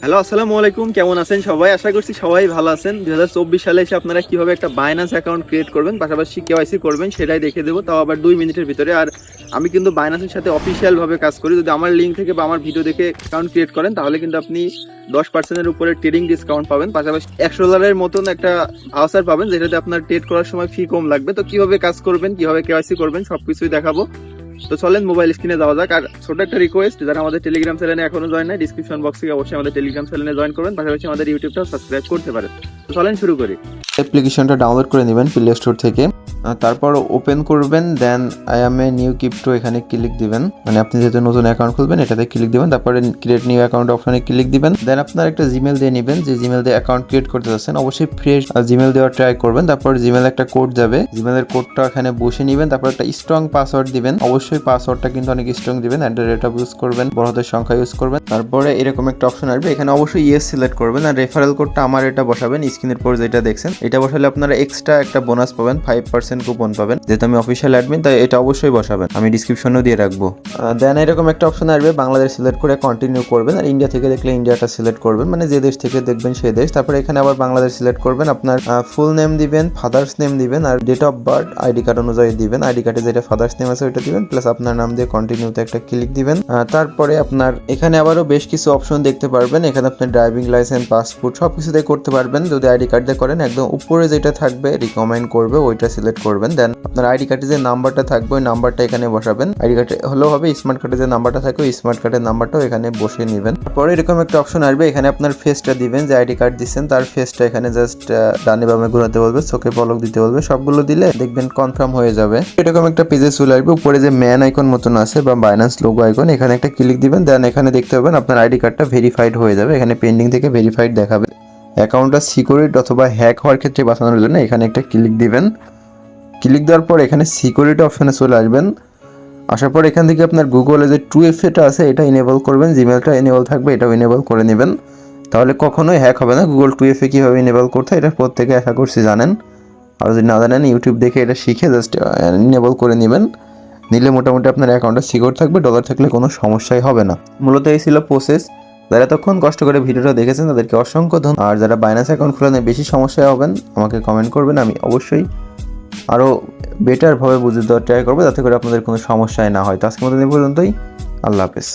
Hello, আসসালামু আলাইকুম। কেমন আছেন সবাই? আশা করছি সবাই ভালো আছেন। 2024 সালে এসে আপনারা কিভাবে একটা বাইন্যান্স অ্যাকাউন্ট ক্রিয়েট করবেন, পাশাপাশি কেওয়াইসি করবেন সেটাই দেখিয়ে দেবো, তাও আবার 2 মিনিটের ভিতরে। আর আমি কিন্তু বাইন্যান্সের সাথে অফিসিয়াল ভাবে কাজ করি। যদি আমার লিঙ্ক থেকে বা আমার ভিডিও দেখে অ্যাকাউন্ট ক্রিয়েট করেন তাহলে কিন্তু আপনি 10% এর উপরে ট্রেডিং ডিসকাউন্ট পাবেন, পাশাপাশি $100 মতন একটা ভাউচার পাবেন যেটাতে আপনার ট্রেড করার সময় ফি কম লাগবে। তো কিভাবে কাজ করবেন, কিভাবে কেওয়াইসি করবেন সবকিছুই দেখাবো। তো চলেন মোবাইল স্ক্রিনে যাওয়া যাক। আর ছোট একটা রিকোয়েস্ট, যারা আমাদের টেলিগ্রাম চ্যানেলে এখনো জয়েন নাই, ডিসক্রিপশন বক্স থেকে অবশ্যই আমাদের টেলিগ্রাম চ্যানেলে জয়েন করবেন, পাশাপাশি আমাদের ইউটিউবটাও সাবস্ক্রাইব করতে পারেন। তো চলেন শুরু করি। অ্যাপ্লিকেশনটা ডাউনলোড করে নেবেন প্লে স্টোর থেকে, তারপর ওপেন করবেন। Then I am a new crypto এখানে ক্লিক দিবেন, মানে আপনি যেহেতু নতুন অ্যাকাউন্ট খুলবেন এটাতে ক্লিক দিবেন, তারপরে ক্রিয়েট নিউ অ্যাকাউন্ট অপশনে ক্লিক দিবেন। দেন আপনার একটা জিমেল দিয়ে নেবেন, যে জিমেল দিয়ে অ্যাকাউন্ট ক্রিয়েট করতে যাচ্ছেন অবশ্যই ফ্রেশ জিমেল দেওয়ার ট্রাই করবেন। তারপর জিমেল একটা কোড যাবে, জিমেলের কোডটা এখানে বসে নেবেন, তারপর একটা স্ট্রং পাসওয়ার্ড দিবেন। অবশ্যই পাসওয়ার্ডটা কিন্তু অনেক স্ট্রং দিবেন, @রেট ইউজ করবেন, বড় হাতের সংখ্যা ইউজ করবেন। তারপরে এরকম একটা অপশন আসবে, এখানে অবশ্যই ইয়েস সিলেক্ট করবেন, আর রেফারেল কোডটা আমার এটা বসাবেন। স্ক্রিনের পর যেটা দেখছেন এটা বসালে আপনারা এক্সট্রা একটা বোনাস পাবেন, 5% কুপন পাবেন। যেহেতু আমি অফিসিয়াল অ্যাডমিন তাই এটা অবশ্যই বসাবেন, আমি ডিসক্রিপশনেও দিয়ে রাখবো। দেন এরকম একটা অপশন আসবে, বাংলাদেশ সিলেক্ট করে কন্টিনিউ করবেন, আর ইন্ডিয়া থেকে দেখলে ইন্ডিয়াটা সিলেক্ট করবেন, মানে যে দেশ থেকে দেখবেন সেই দেশ। তারপরে এখানে আবার বাংলাদেশ সিলেক্ট করবেন, আপনার ফুল নেম দিবেন, ফাদার্স নেম দিবেন, আর date of birth ID card অনুযায়ী দিবেন। আইডি কার্ডে যেটা ফাদার্স নেম আছে ওইটা দিবেন, প্লাস আপনার নাম দিয়ে কন্টিনিউতে একটা ক্লিক দিবেন। তারপরে আপনার এখানে আবারও বেশ কিছু অপশন দেখতে পারবেন, এখানে আপনি ড্রাইভিং লাইসেন্স, পাসপোর্ট সব কিছু দিয়ে করতে পারবেন। যদি আইডি কার্ড দিয়ে করেন একদম উপরে যেটা থাকবে রিকমেন্ড করবে ওইটা সিলেক্ট করবেন। দেন আপনার আইডি কার্ডে যে নাম্বারটা থাকবে ওই নাম্বারটা এখানে বসাবেন। আইডি কার্ডে হলেও হবে, স্মার্ট কার্ডে যে নাম্বারটা থাকবে ওই স্মার্ট কার্ডের নাম্বারটাও এখানে বসিয়ে নেবেন। তারপরে এরকম একটা অপশন আসবে, এখানে আপনার ফেসটা দিবেন, যে আইডি কার্ড দিচ্ছেন তার ফেসটা এখানে জাস্ট ডানে বামে ঘোরাতে বলবে, চোখে পলক দিতে বলবে, সবগুলো দিলে দেখবেন কনফার্ম হয়ে যাবে। এরকম একটা পেজে চলে আসবে, উপরে যে ম্যান আইকন মতন আছে বা বাইন্যান্স লোগো আইকন, এখানে একটা ক্লিক দিবেন। দেন এখানে দেখতে পাবেন আপনার আইডি কার্ডটা ভেরিফাইড হয়ে যাবে, এখানে পেন্ডিং থেকে ভেরিফাইড দেখাবে। অ্যাকাউন্টটা সিকিউরিটি অথবা হ্যাক হওয়ার ক্ষেত্রে বাঁচানোর জন্য এখানে একটা ক্লিক দিবেন। ক্লিক দেওয়ার পর এখানে সিকিউরিটি অপশনে চলে আসবেন। আসার পর এখান থেকে আপনার গুগলে যে 2FA আছে এটা ইনেবল করবেন, জিমেলটা ইনেবল থাকবে এটাও ইনেবল করে নেবেন, তাহলে কখনোই হ্যাক হবে না। গুগল 2FA কীভাবে ইনেবল করতে এটা প্রত্যেকে আশা করছি জানেন, আর যদি না জানেন ইউটিউব দেখে এটা শিখে জাস্ট ইনেবল করে নেবেন। নিলে মোটামুটি আপনার অ্যাকাউন্টটা সিকিউর থাকবে, ডলার থাকলে কোনো সমস্যাই হবে না। মূলত এই ছিল প্রসেস। যারা এতক্ষণ কষ্ট করে ভিডিওটা দেখেছেন তাদেরকে অসংখ্য ধন্যবাদ। আর যারা বাইন্যান্স অ্যাকাউন্ট খোলা নিয়ে বেশি সমস্যায় হবেন আমাকে কমেন্ট করবেন, আমি অবশ্যই আরও বেটারভাবে বুঝে দেওয়ার ট্রাই করবো যাতে করে আপনাদের কোনো সমস্যায় না হয়। তো আজকের মতো এই পর্যন্তই, আল্লাহ হাফেজ।